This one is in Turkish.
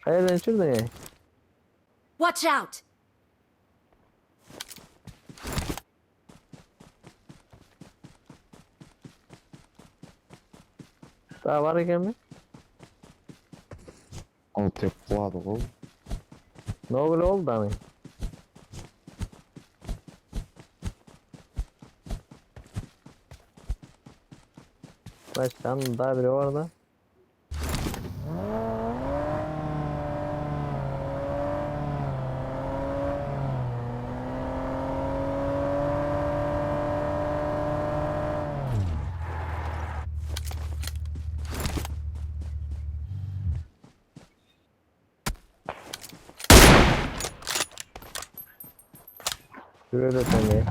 Kayadan şuradan ya. Watch out! Daha var iken mi? Alt yapıladık oğlum. Ne oldu hani? Başkan daha biri orada. Şuraya da sen gel.